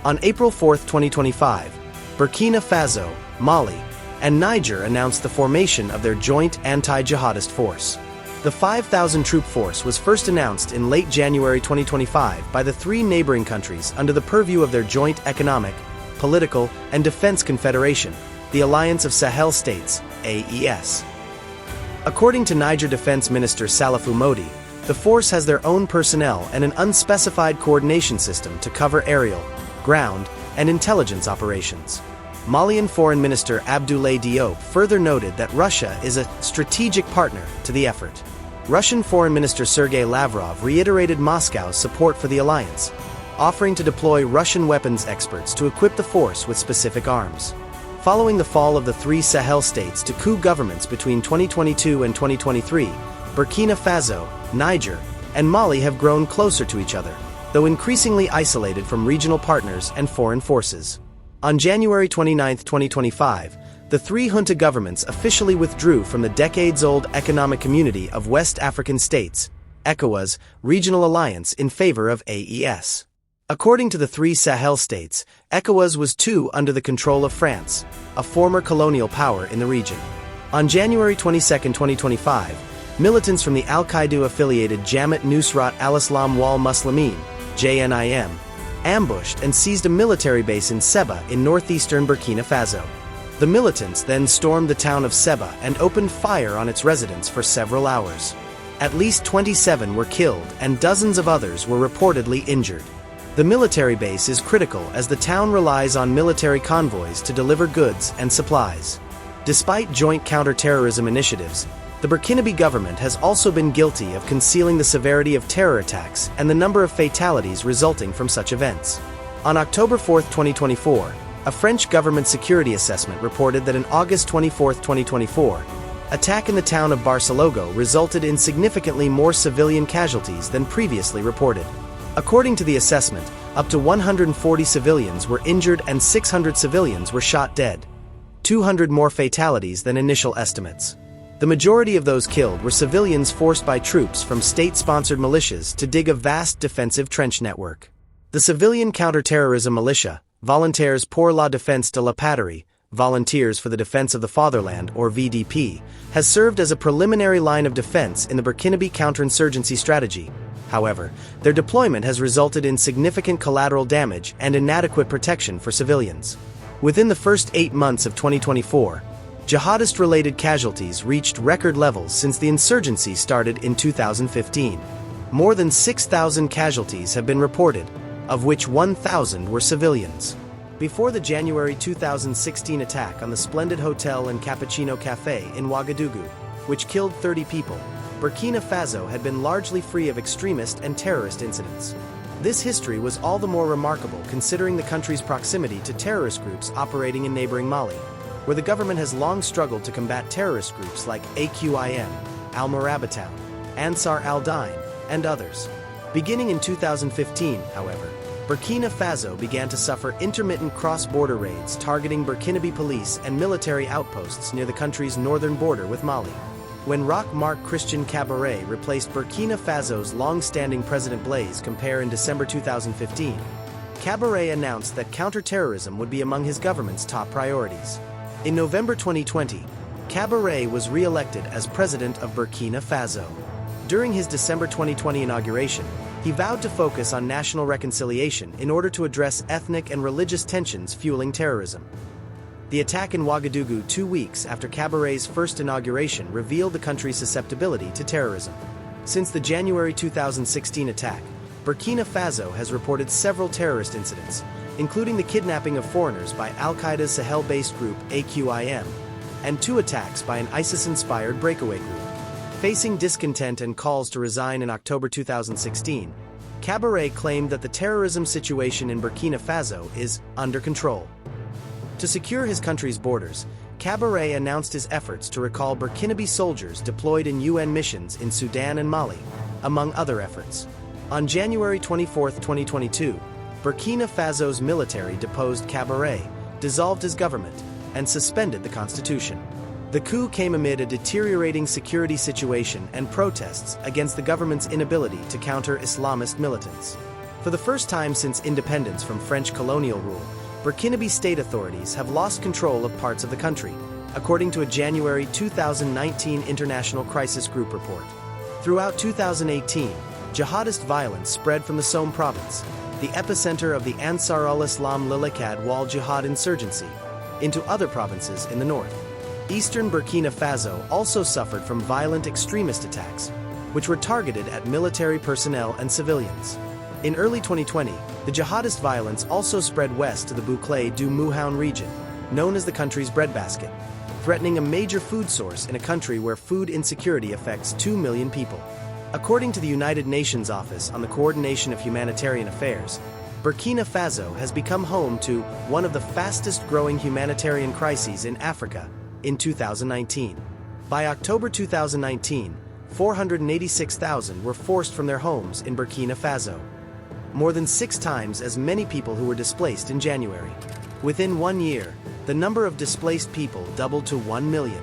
On April 4, 2025, Burkina Faso, Mali, and Niger announced the formation of their joint anti-jihadist force. The 5,000-troop force was first announced in late January 2025 by the three neighboring countries under the purview of their joint economic, political, and defense confederation, the Alliance of Sahel States, AES. According to Niger Defense Minister Salifou Modi, the force has their own personnel and an unspecified coordination system to cover aerial, ground, and intelligence operations. Malian Foreign Minister Abdoulaye Diop further noted that Russia is a strategic partner to the effort. Russian Foreign Minister Sergei Lavrov reiterated Moscow's support for the alliance, offering to deploy Russian weapons experts to equip the force with specific arms. Following the fall of the three Sahel states to coup governments between 2022 and 2023, Burkina Faso, Niger, and Mali have grown closer to each other, though increasingly isolated from regional partners and foreign forces. On January 29, 2025, the three junta governments officially withdrew from the decades-old Economic Community of West African States, ECOWAS, regional alliance in favor of AES. According to the three Sahel states, ECOWAS was too under the control of France, a former colonial power in the region. On January 22, 2025, militants from the Al-Qaeda-affiliated Jamaat Nusrat al-Islam wal Muslimin, JNIM, ambushed and seized a military base in Seba in northeastern Burkina Faso. The militants then stormed the town of Seba and opened fire on its residents for several hours. At least 27 were killed and dozens of others were reportedly injured. The military base is critical as the town relies on military convoys to deliver goods and supplies. Despite joint counter-terrorism initiatives, the Burkinabe government has also been guilty of concealing the severity of terror attacks and the number of fatalities resulting from such events. On October 4, 2024, a French government security assessment reported that in August 24, 2024, attack in the town of Barcelogo resulted in significantly more civilian casualties than previously reported. According to the assessment, up to 140 civilians were injured and 600 civilians were shot dead. 200 more fatalities than initial estimates. The majority of those killed were civilians forced by troops from state-sponsored militias to dig a vast defensive trench network. The civilian counter-terrorism militia, Volontaires pour la défense de la patrie, Volunteers for the Defense of the Fatherland, or VDP, has served as a preliminary line of defense in the Burkinabe counterinsurgency strategy. However, their deployment has resulted in significant collateral damage and inadequate protection for civilians. Within the first 8 months of 2024, jihadist-related casualties reached record levels since the insurgency started in 2015. More than 6,000 casualties have been reported, of which 1,000 were civilians. Before the January 2016 attack on the Splendid Hotel and Cappuccino Café in Ouagadougou, which killed 30 people, Burkina Faso had been largely free of extremist and terrorist incidents. This history was all the more remarkable considering the country's proximity to terrorist groups operating in neighboring Mali, where the government has long struggled to combat terrorist groups like AQIM, Al-Murabitaun, Ansar al-Din, and others. Beginning in 2015, however, Burkina Faso began to suffer intermittent cross-border raids targeting Burkinabe police and military outposts near the country's northern border with Mali. When Roch-Marc Christian Cabaret replaced Burkina Faso's long-standing President Blaise Compaoré in December 2015, Cabaret announced that counter-terrorism would be among his government's top priorities. In November 2020, Cabaret was re-elected as president of Burkina Faso. During his December 2020 inauguration, he vowed to focus on national reconciliation in order to address ethnic and religious tensions fueling terrorism. The attack in Ouagadougou 2 weeks after Cabaret's first inauguration revealed the country's susceptibility to terrorism. Since the January 2016 attack, Burkina Faso has reported several terrorist incidents, including the kidnapping of foreigners by Al-Qaeda's Sahel-based group AQIM, and 2 attacks by an ISIS-inspired breakaway group. Facing discontent and calls to resign in October 2016, Cabaret claimed that the terrorism situation in Burkina Faso is under control. To secure his country's borders, Cabaret announced his efforts to recall Burkinabe soldiers deployed in UN missions in Sudan and Mali, among other efforts. On January 24, 2022, Burkina Faso's military deposed Cabaret, dissolved his government, and suspended the constitution. The coup came amid a deteriorating security situation and protests against the government's inability to counter Islamist militants. For the first time since independence from French colonial rule, Burkinabe state authorities have lost control of parts of the country, according to a January 2019 International Crisis Group report. Throughout 2018, jihadist violence spread from the Somme province, the epicenter of the Ansar al-Islam Lilikad wal Jihad insurgency, into other provinces in the north. Eastern Burkina Faso also suffered from violent extremist attacks, which were targeted at military personnel and civilians. In early 2020, the jihadist violence also spread west to the Bouclé du Mouhoun region, known as the country's breadbasket, threatening a major food source in a country where food insecurity affects 2 million people. According to the United Nations Office on the Coordination of Humanitarian Affairs, Burkina Faso has become home to one of the fastest-growing humanitarian crises in Africa in 2019. By October 2019, 486,000 were forced from their homes in Burkina Faso, more than 6 times as many people who were displaced in January. Within 1 year, the number of displaced people doubled to 1 million.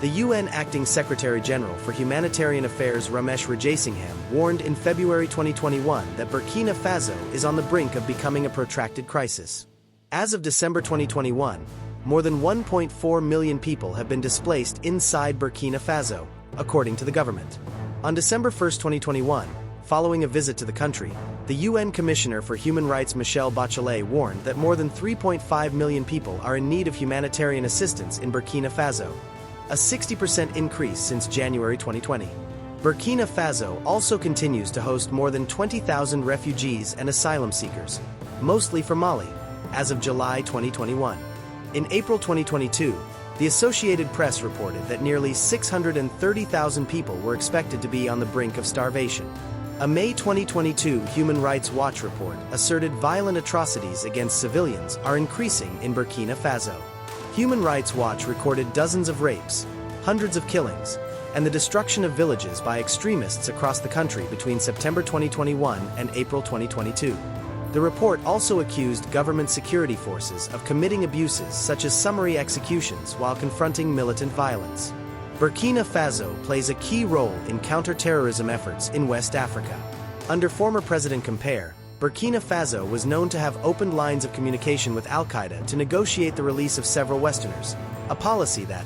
The UN Acting Secretary-General for Humanitarian Affairs Ramesh Rajasingham warned in February 2021 that Burkina Faso is on the brink of becoming a protracted crisis. As of December 2021, more than 1.4 million people have been displaced inside Burkina Faso, according to the government. On December 1, 2021, following a visit to the country, the UN Commissioner for Human Rights Michelle Bachelet warned that more than 3.5 million people are in need of humanitarian assistance in Burkina Faso, a 60% increase since January 2020. Burkina Faso also continues to host more than 20,000 refugees and asylum seekers, mostly from Mali, as of July 2021. In April 2022, the Associated Press reported that nearly 630,000 people were expected to be on the brink of starvation. A May 2022 Human Rights Watch report asserted violent atrocities against civilians are increasing in Burkina Faso. Human Rights Watch recorded dozens of rapes, hundreds of killings, and the destruction of villages by extremists across the country between September 2021 and April 2022. The report also accused government security forces of committing abuses such as summary executions while confronting militant violence. Burkina Faso plays a key role in counter-terrorism efforts in West Africa. Under former President Compaore, Burkina Faso was known to have opened lines of communication with Al-Qaeda to negotiate the release of several Westerners, a policy that,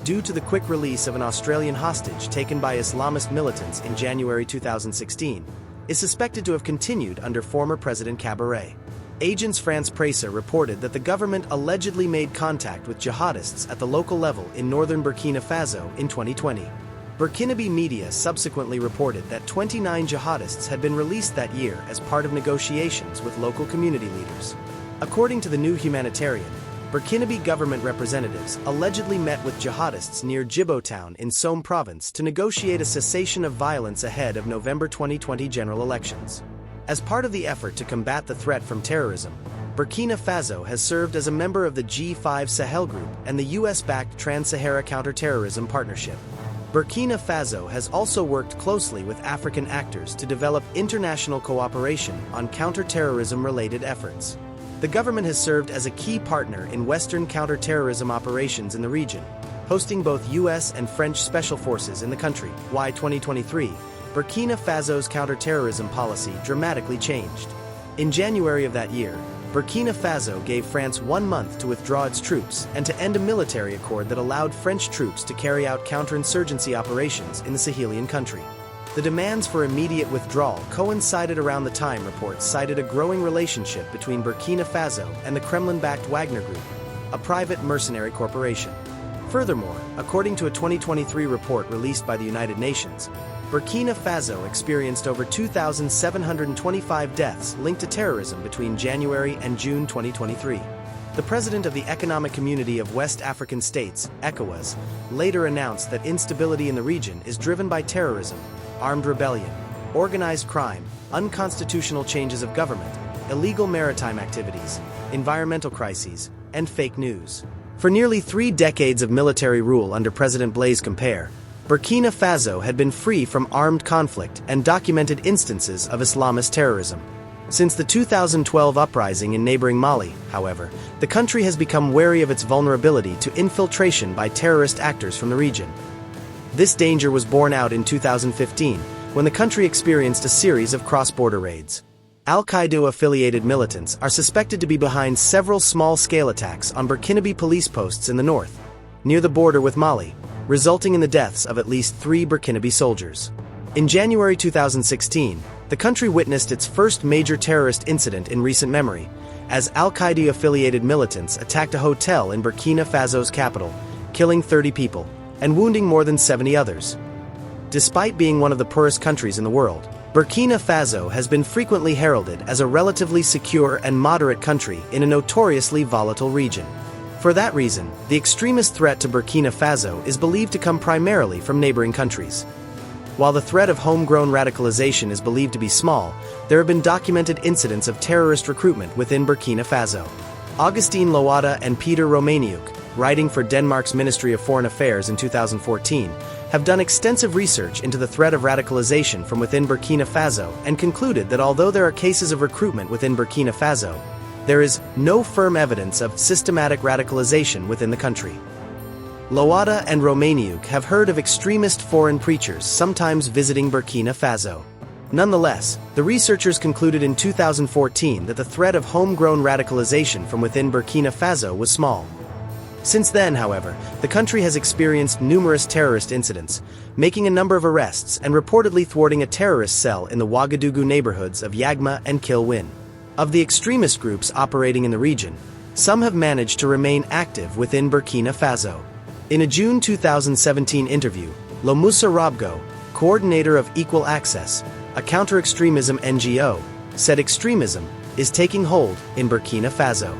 due to the quick release of an Australian hostage taken by Islamist militants in January 2016, is suspected to have continued under former President Compaore. Agence France-Presse reported that the government allegedly made contact with jihadists at the local level in northern Burkina Faso in 2020. Burkinabe media subsequently reported that 29 jihadists had been released that year as part of negotiations with local community leaders. According to the New Humanitarian, Burkinabe government representatives allegedly met with jihadists near Djibo town in Somme province to negotiate a cessation of violence ahead of November 2020 general elections. As part of the effort to combat the threat from terrorism, Burkina Faso has served as a member of the G5 Sahel Group and the US-backed Trans-Sahara Counterterrorism Partnership. Burkina Faso has also worked closely with African actors to develop international cooperation on counter-terrorism-related efforts. The government has served as a key partner in Western counter-terrorism operations in the region, hosting both US and French special forces in the country. By 2023, Burkina Faso's counter-terrorism policy dramatically changed. In January of that year, Burkina Faso gave France 1 month to withdraw its troops and to end a military accord that allowed French troops to carry out counterinsurgency operations in the Sahelian country. The demands for immediate withdrawal coincided around the time reports cited a growing relationship between Burkina Faso and the Kremlin-backed Wagner Group, a private mercenary corporation. Furthermore, according to a 2023 report released by the United Nations, Burkina Faso experienced over 2,725 deaths linked to terrorism between January and June 2023. The president of the Economic Community of West African States, ECOWAS, later announced that instability in the region is driven by terrorism, armed rebellion, organized crime, unconstitutional changes of government, illegal maritime activities, environmental crises, and fake news. For nearly 3 decades of military rule under President Blaise Compaore, Burkina Faso had been free from armed conflict and documented instances of Islamist terrorism. Since the 2012 uprising in neighboring Mali, however, the country has become wary of its vulnerability to infiltration by terrorist actors from the region. This danger was borne out in 2015, when the country experienced a series of cross-border raids. Al-Qaeda-affiliated militants are suspected to be behind several small-scale attacks on Burkinabe police posts in the north, near the border with Mali, resulting in the deaths of at least 3 Burkinabe soldiers. In January 2016, the country witnessed its first major terrorist incident in recent memory, as Al-Qaeda-affiliated militants attacked a hotel in Burkina Faso's capital, killing 30 people and wounding more than 70 others. Despite being one of the poorest countries in the world, Burkina Faso has been frequently heralded as a relatively secure and moderate country in a notoriously volatile region. For that reason, the extremist threat to Burkina Faso is believed to come primarily from neighboring countries. While the threat of homegrown radicalization is believed to be small, there have been documented incidents of terrorist recruitment within Burkina Faso. Augustine Lowada and Peter Romaniuk, writing for Denmark's Ministry of Foreign Affairs in 2014, have done extensive research into the threat of radicalization from within Burkina Faso and concluded that although there are cases of recruitment within Burkina Faso, there is no firm evidence of systematic radicalization within the country. Lowada and Romaniuk have heard of extremist foreign preachers sometimes visiting Burkina Faso. Nonetheless, the researchers concluded in 2014 that the threat of homegrown radicalization from within Burkina Faso was small. Since then, however, the country has experienced numerous terrorist incidents, making a number of arrests and reportedly thwarting a terrorist cell in the Ouagadougou neighborhoods of Yagma and Kilwin. Of the extremist groups operating in the region, some have managed to remain active within Burkina Faso. In a June 2017 interview, Lomusa Robgo, coordinator of Equal Access, a counter-extremism NGO, said extremism is taking hold in Burkina Faso.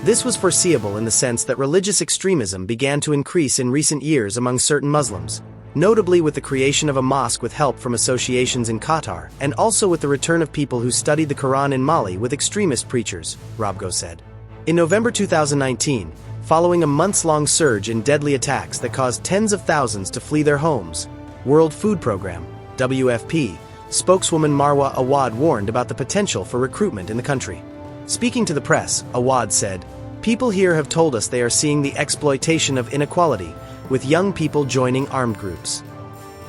This was foreseeable in the sense that religious extremism began to increase in recent years among certain Muslims, notably with the creation of a mosque with help from associations in Qatar, and also with the return of people who studied the Quran in Mali with extremist preachers, Robgo said. In November 2019, following a months-long surge in deadly attacks that caused tens of thousands to flee their homes, World Food Programme, WFP, spokeswoman Marwa Awad warned about the potential for recruitment in the country. Speaking to the press, Awad said, "People here have told us they are seeing the exploitation of inequality, with young people joining armed groups."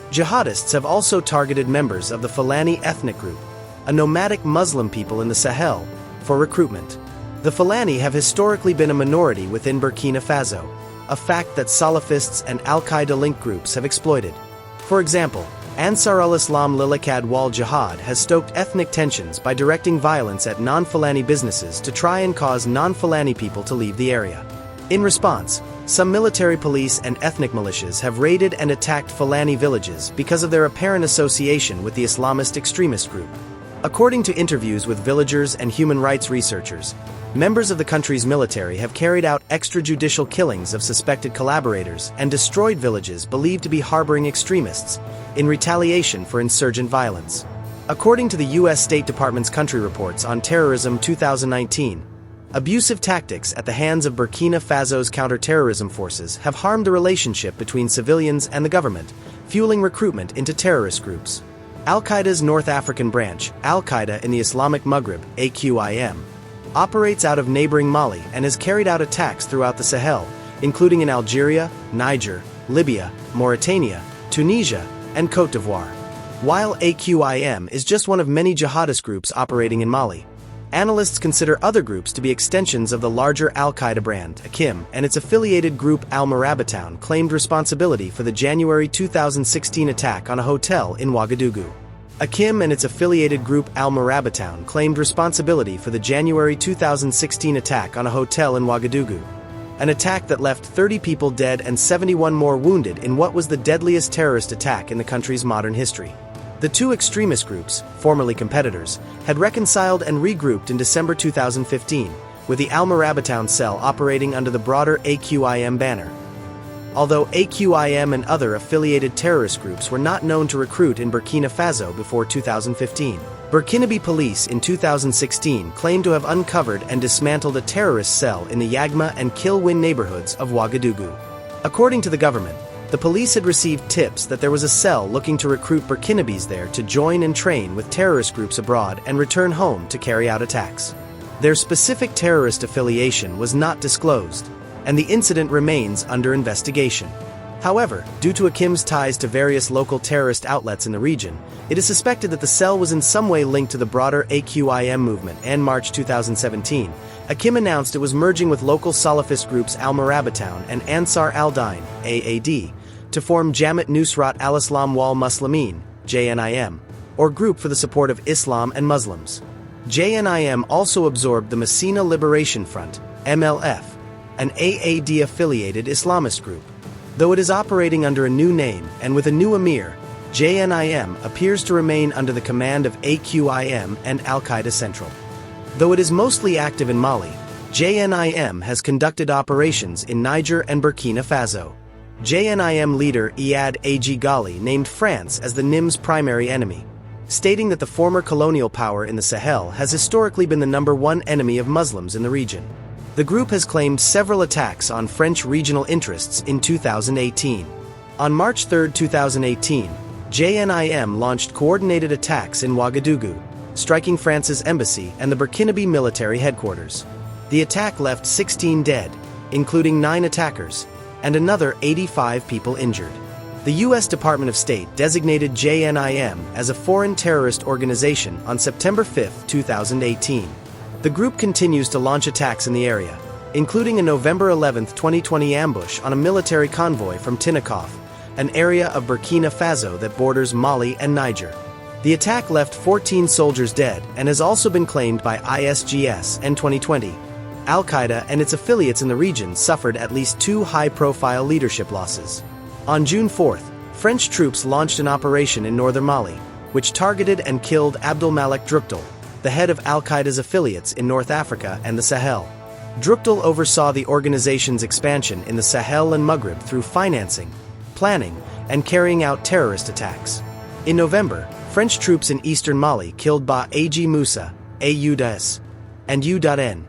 Jihadists have also targeted members of the Fulani ethnic group, a nomadic Muslim people in the Sahel, for recruitment. The Fulani have historically been a minority within Burkina Faso, a fact that Salafists and Al-Qaeda-linked groups have exploited. For example, Ansar al-Islam Lilikad wal Jihad has stoked ethnic tensions by directing violence at non-Fulani businesses to try and cause non-Fulani people to leave the area. In response, some military police and ethnic militias have raided and attacked Fulani villages because of their apparent association with the Islamist extremist group. According to interviews with villagers and human rights researchers, members of the country's military have carried out extrajudicial killings of suspected collaborators and destroyed villages believed to be harboring extremists in retaliation for insurgent violence. According to the U.S. State Department's country reports on terrorism 2019, abusive tactics at the hands of Burkina Faso's counter-terrorism forces have harmed the relationship between civilians and the government, fueling recruitment into terrorist groups. Al-Qaeda's North African branch, Al-Qaeda in the Islamic Maghreb, AQIM, operates out of neighboring Mali and has carried out attacks throughout the Sahel, including in Algeria, Niger, Libya, Mauritania, Tunisia, and Côte d'Ivoire. While AQIM is just one of many jihadist groups operating in Mali, analysts consider other groups to be extensions of the larger Al-Qaeda brand, AQIM, and its affiliated group Al-Marabitown claimed responsibility for the January 2016 attack on a hotel in Ouagadougou. AQIM and its affiliated group Al-Marabitown claimed responsibility for the January 2016 attack on a hotel in Ouagadougou, an attack that left 30 people dead and 71 more wounded in what was the deadliest terrorist attack in the country's modern history. The two extremist groups, formerly competitors, had reconciled and regrouped in December 2015, with the Al-Marabitown cell operating under the broader AQIM banner. Although AQIM and other affiliated terrorist groups were not known to recruit in Burkina Faso before 2015, Burkinabe police in 2016 claimed to have uncovered and dismantled a terrorist cell in the Yagma and Kilwin neighborhoods of Ouagadougou. According to the government, the police had received tips that there was a cell looking to recruit Burkinabes there to join and train with terrorist groups abroad and return home to carry out attacks. Their specific terrorist affiliation was not disclosed, and the incident remains under investigation. However, due to Akim's ties to various local terrorist outlets in the region, it is suspected that the cell was in some way linked to the broader AQIM movement. In March 2017, Akim announced it was merging with local Salafist groups Al-Murabitown and Ansar al-Din (AAD) to form Jamaat Nusrat al-Islam wal Muslimin (JNIM), or Group for the Support of Islam and Muslims. JNIM also absorbed the Messina Liberation Front (MLF), an AAD-affiliated Islamist group. Though it is operating under a new name and with a new emir, JNIM appears to remain under the command of AQIM and Al-Qaeda Central. Though it is mostly active in Mali, JNIM has conducted operations in Niger and Burkina Faso. JNIM leader Iyad Ag Ghali named France as the NIM's primary enemy, stating that the former colonial power in the Sahel has historically been the #1 enemy of Muslims in the region. The group has claimed several attacks on French regional interests in 2018. On March 3, 2018, JNIM launched coordinated attacks in Ouagadougou, striking France's embassy and the Burkinabe military headquarters. The attack left 16 dead, including 9 attackers, and another 85 people injured. The U.S. Department of State designated JNIM as a foreign terrorist organization on September 5, 2018. The group continues to launch attacks in the area, including a November 11, 2020 ambush on a military convoy from Tinikoff, an area of Burkina Faso that borders Mali and Niger. The attack left 14 soldiers dead and has also been claimed by ISGS in 2020. Al-Qaeda and its affiliates in the region suffered at least 2 high-profile leadership losses. On June 4, French troops launched an operation in northern Mali, which targeted and killed Abdelmalek Drukdel, the head of Al-Qaeda's affiliates in North Africa and the Sahel. Drukdel oversaw the organization's expansion in the Sahel and Maghreb through financing, planning, and carrying out terrorist attacks. In November, French troops in eastern Mali killed Ba Ag Moussa, AUDS, and U.N,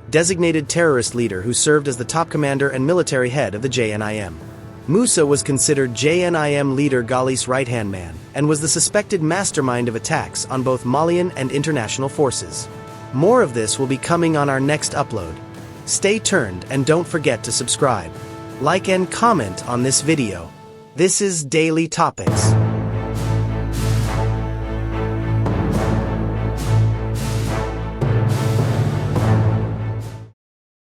designated terrorist leader who served as the top commander and military head of the JNIM. Moussa was considered JNIM leader Ghali's right-hand man and was the suspected mastermind of attacks on both Malian and international forces. More of this will be coming on our next upload. Stay tuned and don't forget to subscribe, like and comment on this video. This is Daily Topics.